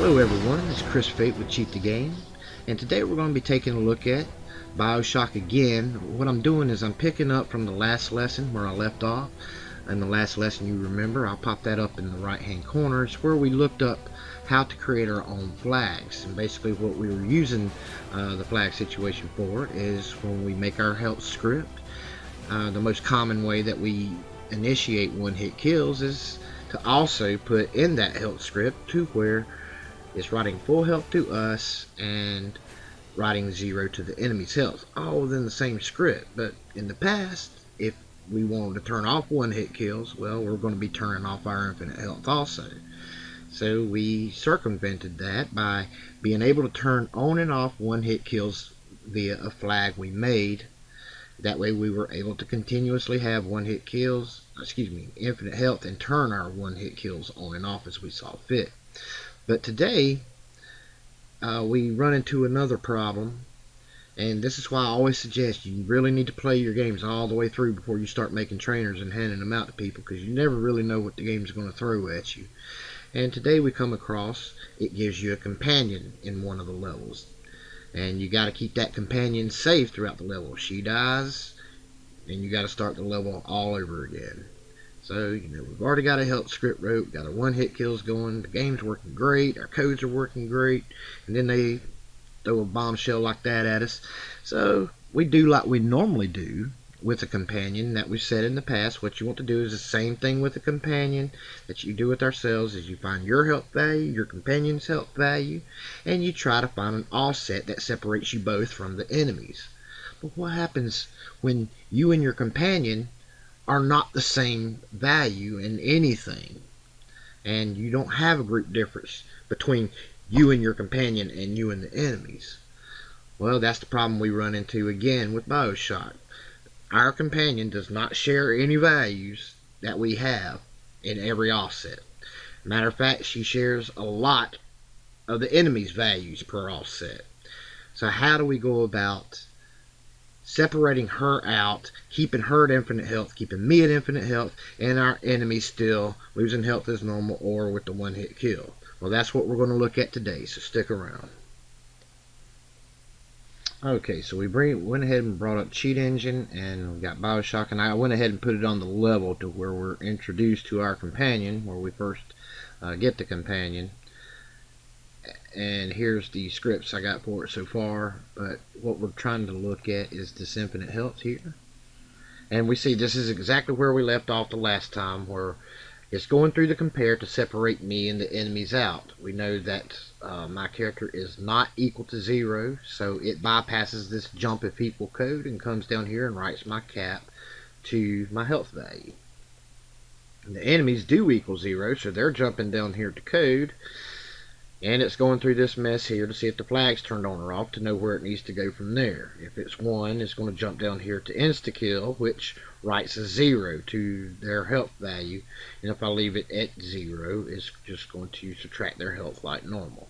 Hello everyone, this is Chris Fayte with Cheat the Game, and today we're going to be taking a look at Bioshock again. What I'm doing is I'm picking up from the last lesson where I left off. In the last lesson, you remember, I'll pop that up in the right hand corner. It's where we looked up how to create our own flags, and basically what we were using the flag situation for is when we make our health script. The most common way that we initiate one-hit kills is to also put in that health script to where it's writing full health to us and writing 0 to the enemy's health, all within the same script. But in the past, if we wanted to turn off one-hit kills, well, we're going to be turning off our infinite health also. So we circumvented that by being able to turn on and off one-hit kills via a flag we made. That way we were able to continuously have one-hit kills, infinite health, and turn our one-hit kills on and off as we saw fit. But today, we run into another problem, and this is why I always suggest you really need to play your games all the way through before you start making trainers and handing them out to people, because you never really know what the game's going to throw at you. And today we come across, it gives you a companion in one of the levels, and you got to keep that companion safe throughout the level. If she dies, and you got to start the level all over again. So, we've already got a health script wrote, got our one-hit kills going, the game's working great, our codes are working great, and then they throw a bombshell like that at us. So, we do like we normally do with a companion that we've said in the past. What you want to do is the same thing with a companion that you do with ourselves, is you find your health value, your companion's health value, and you try to find an offset that separates you both from the enemies. But what happens when you and your companion are not the same value in anything, and you don't have a group difference between you and your companion and you and the enemies? Well, that's the problem we run into again with Bioshock. Our companion does not share any values that we have in every offset. Matter of fact, she shares a lot of the enemy's values per offset. So how do we go about separating her out, keeping her at infinite health, keeping me at infinite health, and our enemy still losing health as normal or with the one-hit kill? Well, that's what we're going to look at today, so stick around. Okay, so we went ahead and brought up Cheat Engine, and we got Bioshock, and I went ahead and put it on the level to where we're introduced to our companion, where we first get the companion. And here's the scripts I got for it so far, but what we're trying to look at is this infinite health here. And we see this is exactly where we left off the last time, where it's going through the compare to separate me and the enemies out. We know that my character is not equal to 0, so it bypasses this jump if equal code and comes down here and writes my cap to my health value. And the enemies do equal 0, so they're jumping down here to code. And it's going through this mess here to see if the flag's turned on or off to know where it needs to go from there. If it's 1, it's going to jump down here to insta-kill, which writes a 0 to their health value. And if I leave it at 0, it's just going to subtract their health like normal.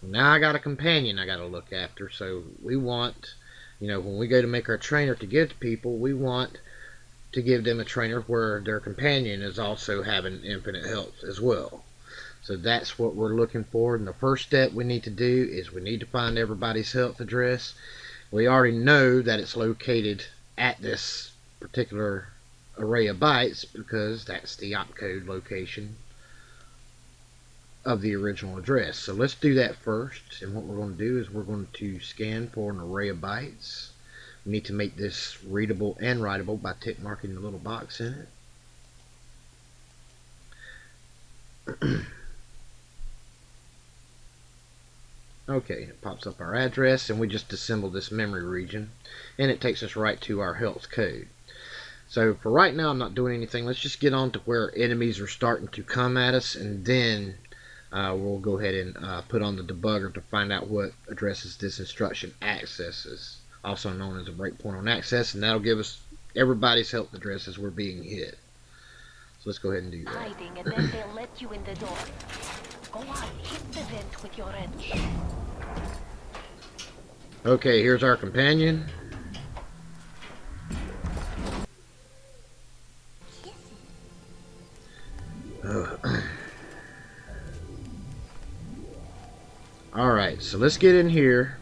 Well, now I got a companion I got to look after. So we want, when we go to make our trainer to give to people, we want to give them a trainer where their companion is also having infinite health as well. So that's what we're looking for. And the first step we need to do is we need to find everybody's health address. We already know that it's located at this particular array of bytes because that's the opcode location of the original address. So let's do that first. And what we're going to do is we're going to scan for an array of bytes. We need to make this readable and writable by tick marking the little box in it. Okay, it pops up our address, and we just disassemble this memory region, and it takes us right to our health code. So for right now, I'm not doing anything. Let's just get on to where enemies are starting to come at us, and then we'll go ahead and put on the debugger to find out what addresses this instruction accesses, also known as a breakpoint on access, and that'll give us everybody's health address as we're being hit. So let's go ahead and do that. Hiding, and then they'll let you in the door. Go on, hit the vent with your wrench. Okay, here's our companion. Alright, so let's get in here.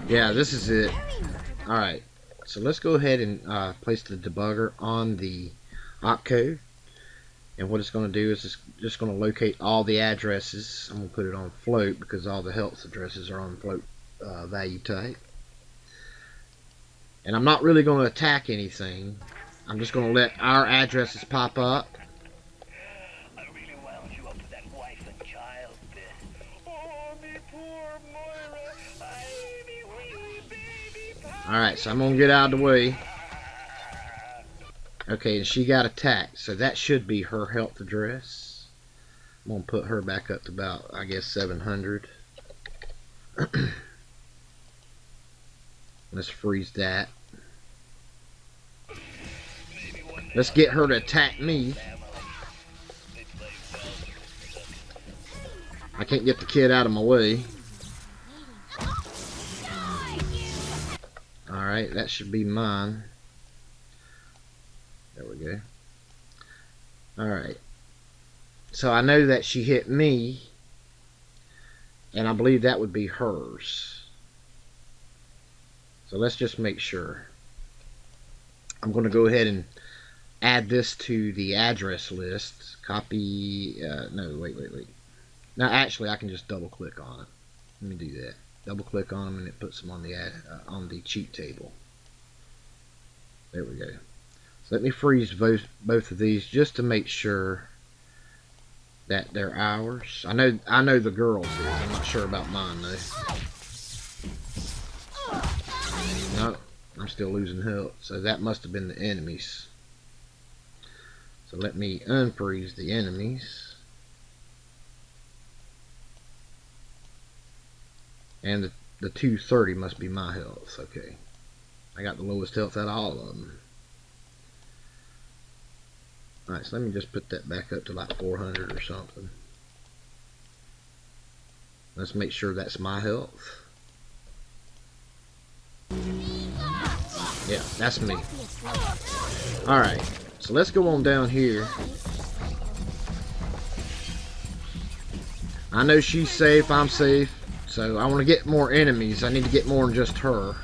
Yeah, this is it. Alright, so let's go ahead and place the debugger on the opcode. And what it's going to do is it's just going to locate all the addresses. I'm going to put it on float because all the health addresses are on float value type. And I'm not really going to attack anything. I'm just going to let our addresses pop up. I really wound you up with that wife and child bit. Oh, me poor Moira. Me wee baby. Alright, so I'm going to get out of the way. Okay, and she got attacked, so that should be her health address. I'm going to put her back up to about, I guess, 700. Let's freeze that. Let's get her to attack me. I can't get the kid out of my way. Alright, that should be mine. There we go. Alright. So I know that she hit me. And I believe that would be hers. So let's just make sure. I'm going to go ahead and add this to the address list. Copy. No, wait. Now actually I can just double click on it. Let me do that. Double click on them and it puts them on the cheat table. There we go. So let me freeze both of these just to make sure that they're ours. I know the girls is. I'm not sure about mine though. No, I'm still losing health. So that must have been the enemies. So let me unfreeze the enemies. And the 230 must be my health. Okay. I got the lowest health out of all of them. Alright, so let me just put that back up to like 400 or something. Let's make sure that's my health. Yeah, that's me. Alright, so let's go on down here. I know she's safe, I'm safe. So I want to get more enemies. I need to get more than just her.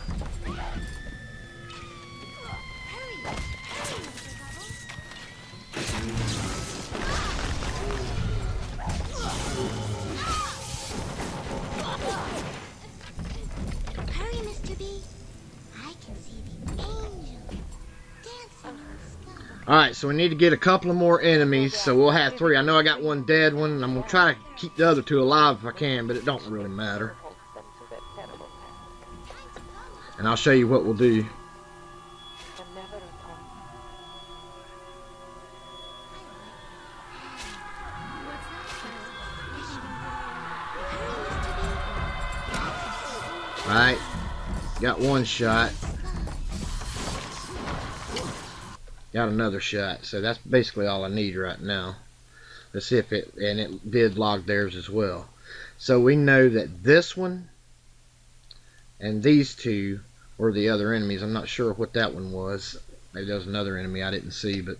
Alright, so we need to get a couple of more enemies, so we'll have 3. I know I got one dead one, and I'm going to try to keep the other 2 alive if I can, but it don't really matter. And I'll show you what we'll do. Alright, got one shot. Got another shot, so that's basically all I need right now. Let's see if it, and it did log theirs as well. So we know that this one and these 2 were the other enemies. I'm not sure what that one was. Maybe there was another enemy I didn't see, but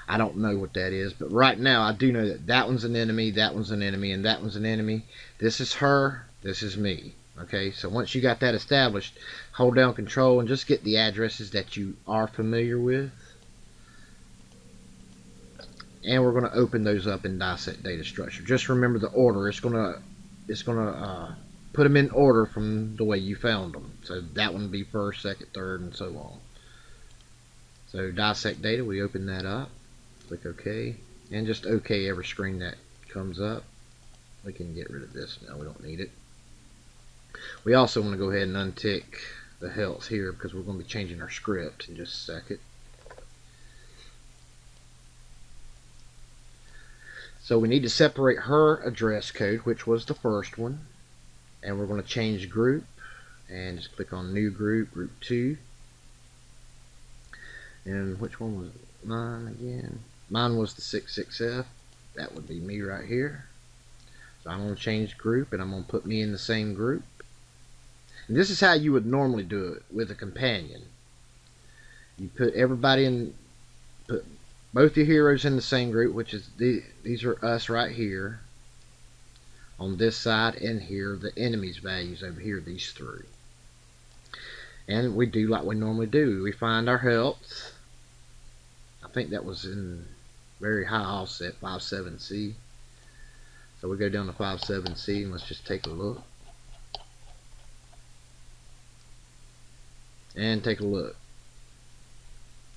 I don't know what that is. But right now I do know that that one's an enemy, that one's an enemy, and that one's an enemy. This is her, this is me. Okay, so once you got that established, hold down control and just get the addresses that you are familiar with. And we're going to open those up in dissect data structure. Just remember the order. It's going to put them in order from the way you found them. So that one would be first, second, third, and so on. So dissect data, we open that up. Click OK. And just OK every screen that comes up. We can get rid of this now. We don't need it. We also want to go ahead and untick the health here because we're going to be changing our script in just a second. So we need to separate her address code, which was the first one. And we're going to change group. And just click on new group, group 2. And which one was mine again? Mine was the 66F. That would be me right here. So I'm going to change group and I'm going to put me in the same group. And this is how you would normally do it with a companion. You put everybody in, put both your heroes in the same group, which is these are us right here. on this side, and here the enemy's values over here, these three. And we do like we normally do. We find our health. I think that was in very high offset, 57C. So we go down to 57C and let's just take a look. And take a look.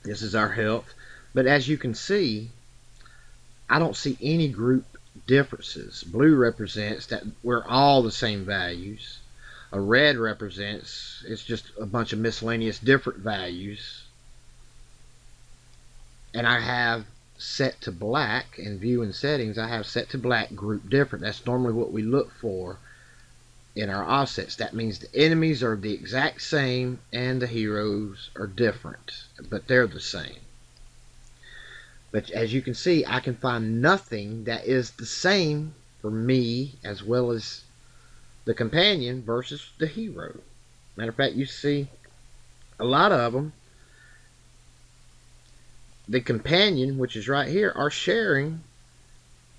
This is our health. But as you can see, I don't see any group differences. Blue represents that we're all the same values. A red represents it's just a bunch of miscellaneous different values. And I have set to black in view and settings. I have set to black group different. That's normally what we look for in our offsets. That means the enemies are the exact same and the heroes are different, but they're the same. But as you can see, I can find nothing that is the same for me as well as the companion versus the hero. Matter of fact, you see a lot of them, the companion, which is right here, are sharing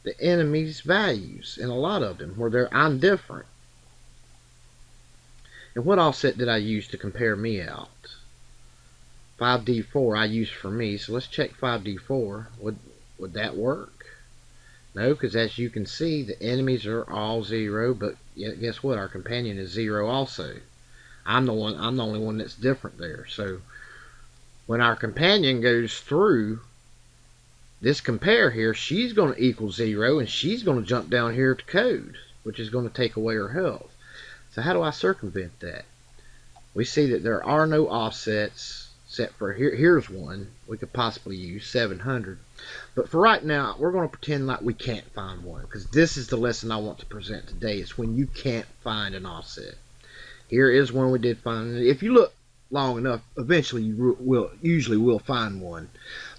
the enemy's values in a lot of them where I'm different. And what offset did I use to compare me out? 5D4 I used for me, so let's check 5D4. Would that work? No, because as you can see, the enemies are all 0, but guess what? Our companion is 0 also. I'm the only one that's different there. So when our companion goes through this compare here, she's going to equal 0, and she's going to jump down here to code, which is going to take away her health. So how do I circumvent that? We see that there are no offsets except for here's one we could possibly use, 700. But for right now, we're going to pretend like we can't find one, because this is the lesson I want to present today. It's when you can't find an offset. Here is one we did find. If you look long enough, eventually you usually will find one.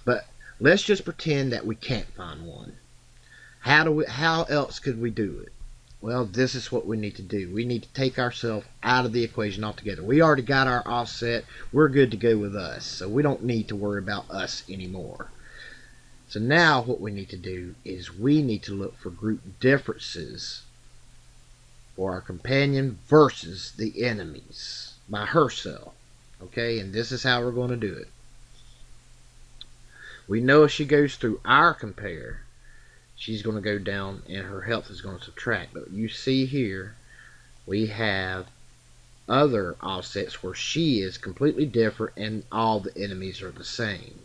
But let's just pretend that we can't find one. How else could we do it? Well, this is what we need to do. We need to take ourselves out of the equation altogether. We already got our offset. We're good to go with us. So we don't need to worry about us anymore. So now what we need to do is we need to look for group differences for our companion versus the enemies by herself. Okay, and this is how we're going to do it. We know if she goes through our compare, she's going to go down and her health is going to subtract. But you see here, we have other offsets where she is completely different and all the enemies are the same.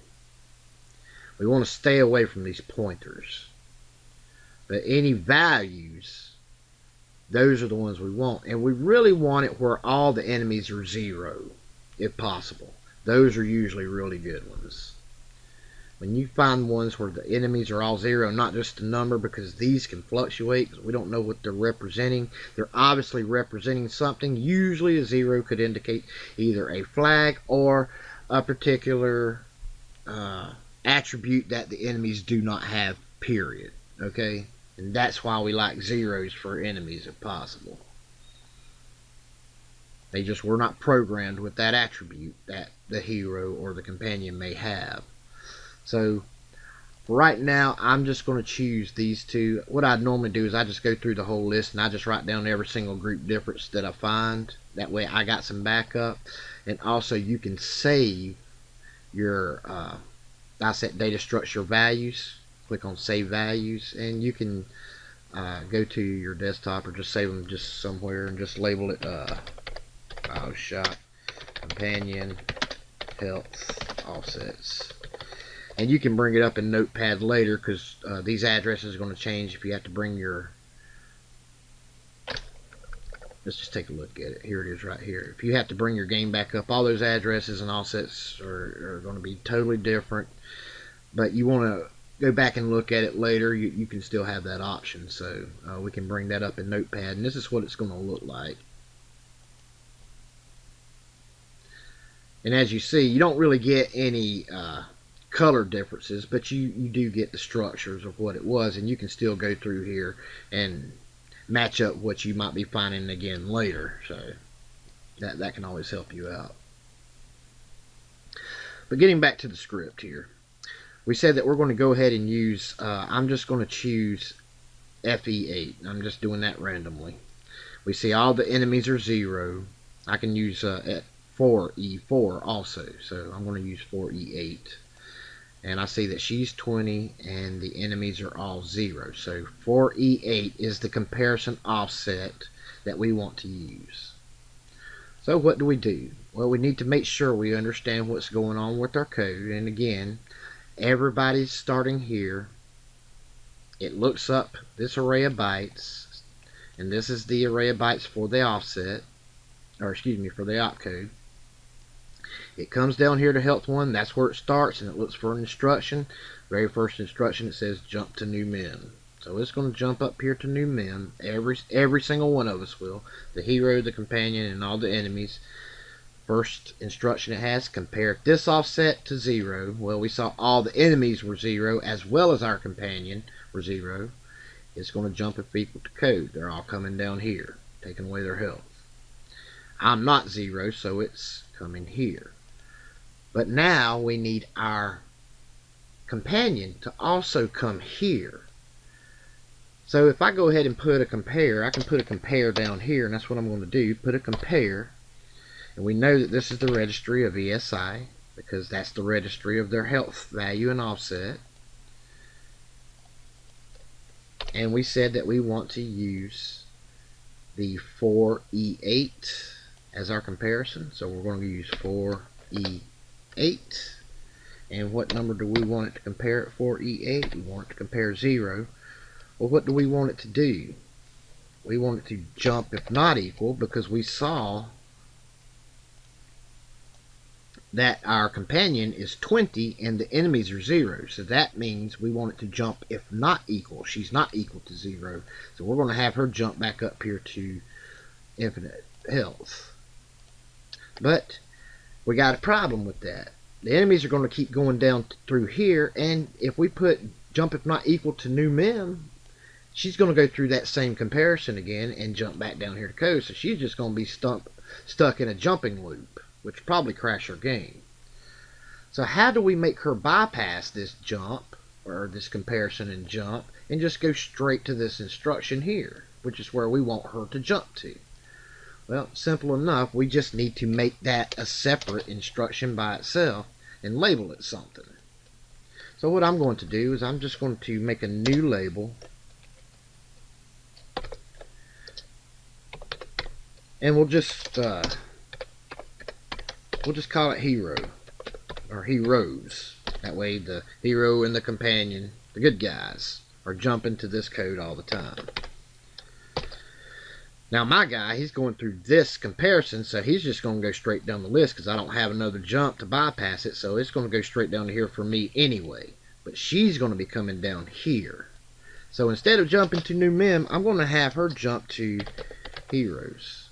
We want to stay away from these pointers. But any values, those are the ones we want. And we really want it where all the enemies are 0, if possible. Those are usually really good ones. When you find ones where the enemies are all 0, not just a number, because these can fluctuate, because we don't know what they're representing. They're obviously representing something. Usually a 0 could indicate either a flag or a particular attribute that the enemies do not have, period. Okay? And that's why we like 0s for enemies if possible. They just were not programmed with that attribute that the hero or the companion may have. So for right now, I'm just going to choose these two. What I normally do is I just go through the whole list and I just write down every single group difference that I find. That way I got some backup. And also you can save your asset data structure values. Click on save values and you can go to your desktop or just save them just somewhere and just label it Bioshock companion health offsets. And you can bring it up in Notepad later, because these addresses are going to change if you have to bring your... Let's just take a look at it. Here it is right here. If you have to bring your game back up, all those addresses and offsets are going to be totally different. But you want to go back and look at it later, you can still have that option. So we can bring that up in Notepad. And this is what it's going to look like. And as you see, you don't really get any... color differences, but you do get the structures of what it was, and you can still go through here and match up what you might be finding again later. So that can always help you out. But getting back to the script here, we said that we're going to go ahead and use I'm just going to choose FE8. I'm just doing that randomly. We see all the enemies are 0. I can use 4E4 also, so I'm going to use 4E8. And I see that she's 20 and the enemies are all 0. So 4E8 is the comparison offset that we want to use. So what do? Well, we need to make sure we understand what's going on with our code. And again, everybody's starting here. It looks up this array of bytes, and this is the array of bytes for the offset, or excuse me, for the opcode. It comes down here to health 1, that's where it starts, and it looks for an instruction. Very first instruction, it says jump to new mem. So it's going to jump up here to new mem. Every single one of us will. The hero, the companion, and all the enemies. First instruction it has, compare this offset to 0. Well, we saw all the enemies were 0, as well as our companion were 0. It's going to jump if equal to code. They're all coming down here, taking away their health. I'm not 0, so it's coming here. But now we need our companion to also come here. So if I go ahead and put a compare, I can put a compare down here, and that's what I'm going to do. Put a compare, and we know that this is the registry of ESI, because that's the registry of their health value and offset. And we said that we want to use the 4E8 as our comparison, so we're going to use 4E8. And what number do we want it to compare at 4E8? We want it to compare 0. Well, what do we want it to do? We want it to jump if not equal, because we saw that our companion is 20 and the enemies are 0. So that means we want it to jump if not equal. She's not equal to 0. So we're going to have her jump back up here to infinite health. But we got a problem with that. The enemies are going to keep going down through here, and if we put jump if not equal to new mem, she's going to go through that same comparison again and jump back down here to code. So she's just going to be stuck in a jumping loop, which will probably crash her game. So how do we make her bypass this jump, or this comparison and jump, and just go straight to this instruction here, which is where we want her to jump to? Well, simple enough. We just need to make that a separate instruction by itself and label it something. So what I'm going to do is I'm just going to make a new label, and we'll just call it hero, or heroes. That way the hero and the companion, the good guys, are jumping to this code all the time. Now my guy, he's going through this comparison, so he's just going to go straight down the list because I don't have another jump to bypass it, so it's going to go straight down to here for me anyway. But she's going to be coming down here. So instead of jumping to new mem, I'm going to have her jump to heroes.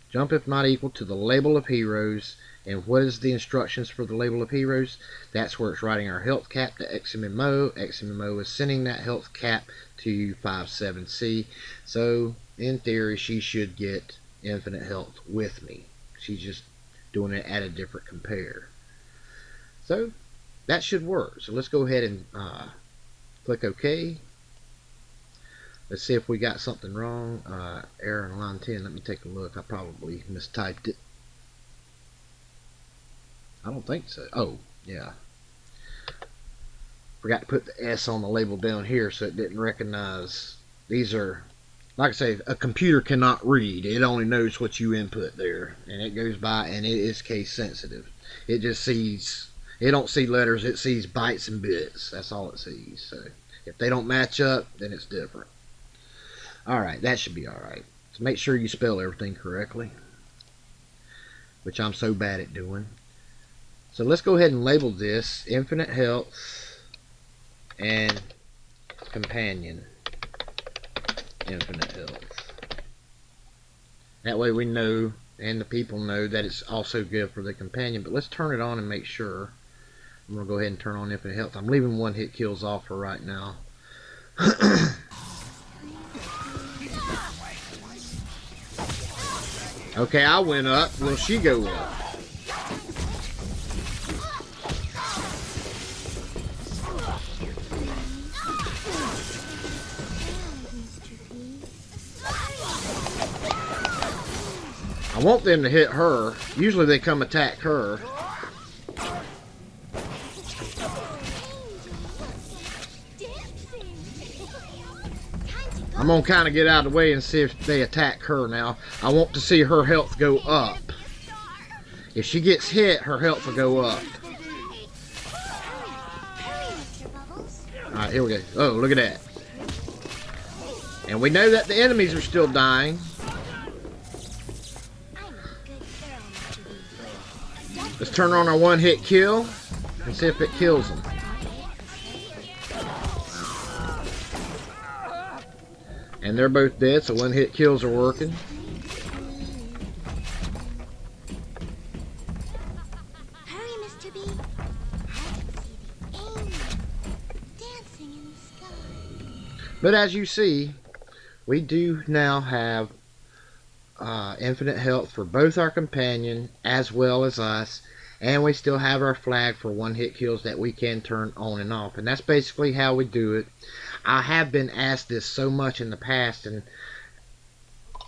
Jump if not equal to the label of heroes. And what is the instructions for the label of heroes? That's where it's writing our health cap to XMMO. XMMO is sending that health cap to 57C. So in theory, she should get infinite health with me. She's just doing it at a different compare. So that should work. So let's go ahead and click OK. Let's see if we got something wrong. Error in line 10. Let me take a look. I probably mistyped it. I don't think so. Oh, yeah. Forgot to put the S on the label down here, so it didn't recognize. These are, like I say, a computer cannot read. It only knows what you input there, and it goes by, and it is case sensitive. It just sees, it don't see letters, it sees bytes and bits. That's all it sees. So if they don't match up, then it's different. Alright, that should be alright. So make sure you spell everything correctly, which I'm so bad at doing. So let's go ahead and label this infinite health and companion infinite health. That way we know, and the people know, that it's also good for the companion. But let's turn it on and make sure. I'm going to go ahead and turn on infinite health. I'm leaving one hit kills off for right now. Okay, I went up. Will she go up? I want them to hit her. Usually they come attack her. I'm gonna kind of get out of the way and see if they attack her now. I want to see her health go up. If she gets hit, her health will go up. Alright, here we go. Oh, look at that. And we know that the enemies are still dying. Let's turn on our one-hit kill and see if it kills them. And they're both dead, so one-hit kills are working. Hurry, Mr. B. I can see the angel dancing in the sky. But as you see, we do now have infinite health for both our companion as well as us. And we still have our flag for one-hit kills that we can turn on and off. And that's basically how we do it. I have been asked this so much in the past, and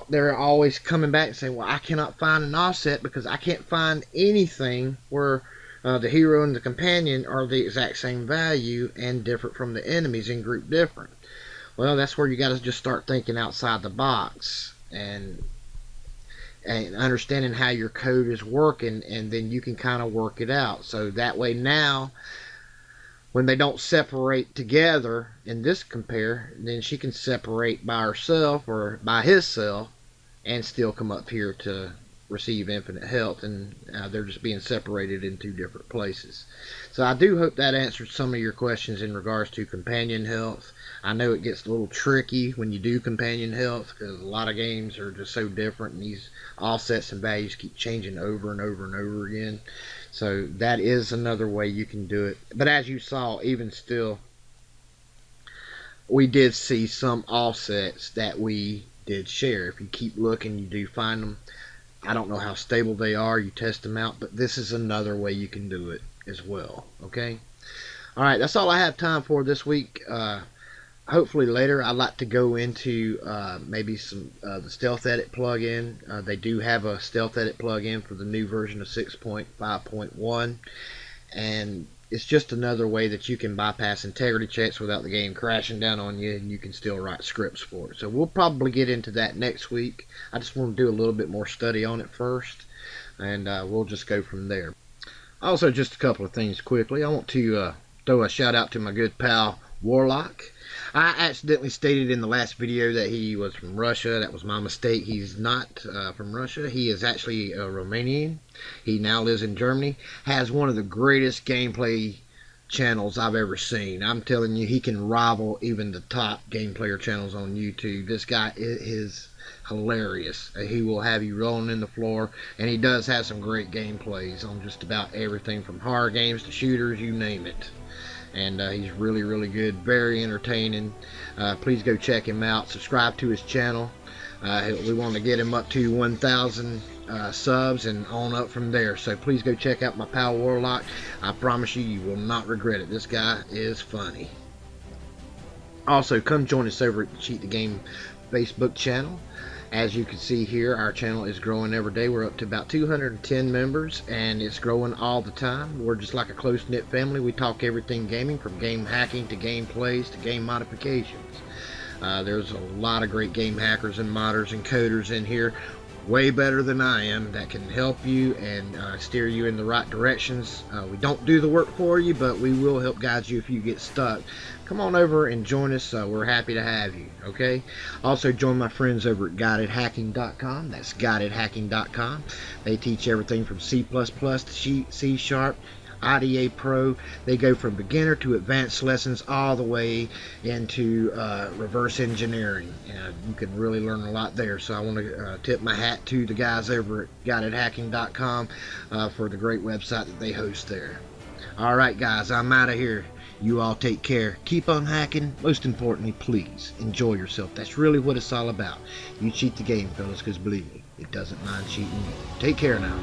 they're always coming back and saying, well, I cannot find an offset because I can't find anything where the hero and the companion are the exact same value and different from the enemies and group different. Well, that's where you got to just start thinking outside the box and understanding how your code is working, and then you can kind of work it out. So that way now, when they don't separate together in this compare, then she can separate by herself or by himself and still come up here to receive infinite health, and they're just being separated in two different places. So I do hope that answered some of your questions in regards to companion health. I know it gets a little tricky when you do companion health because a lot of games are just so different, and these offsets and values keep changing over and over and over again. So that is another way you can do it. But as you saw, even still, we did see some offsets that we did share. If you keep looking, you do find them. I don't know how stable they are. You test them out. But this is another way you can do it as well. Okay? Alright, that's all I have time for this week. Hopefully later I'd like to go into maybe some the Stealth Edit plugin. They do have a Stealth Edit plugin for the new version of 6.5.1, and it's just another way that you can bypass integrity checks without the game crashing down on you, and you can still write scripts for it. So we'll probably get into that next week. I just want to do a little bit more study on it first, and we'll just go from there. Also, just a couple of things quickly. I want to throw a shout out to my good pal Warlock. I accidentally stated in the last video that he was from Russia. That was my mistake. He's not from Russia. He is actually a Romanian. He now lives in Germany. Has one of the greatest gameplay channels I've ever seen. I'm telling you, he can rival even the top Gameplayer channels on YouTube. This guy is hilarious. He will have you rolling in the floor, and he does have some great gameplays on just about everything from horror games to shooters, you name it. And he's really, really good, very entertaining. Please go check him out. Subscribe to his channel. We want to get him up to 1,000 subs and on up from there. So please go check out my pal Warlock. I promise you, you will not regret it. This guy is funny. Also, come join us over at the Cheat the Game Facebook channel. As you can see here, our channel is growing every day. We're up to about 210 members, and it's growing all the time. We're just like a close-knit family. We talk everything gaming, from game hacking to game plays to game modifications. There's a lot of great game hackers and modders and coders in here, way better than I am, that can help you and steer you in the right directions. We don't do the work for you, but we will help guide you if you get stuck. Come on over and join us. We're happy to have you. Okay. Also, join my friends over at guidedhacking.com. That's guidedhacking.com. They teach everything from C++ to C#, IDA Pro. They go from beginner to advanced lessons all the way into reverse engineering. You can really learn a lot there. So I want to tip my hat to the guys over at guidedhacking.com for the great website that they host there. Alright guys, I'm out of here. You all take care. Keep on hacking. Most importantly, please enjoy yourself. That's really what it's all about. You cheat the game, fellas, because believe me, it doesn't mind cheating you. Take care now.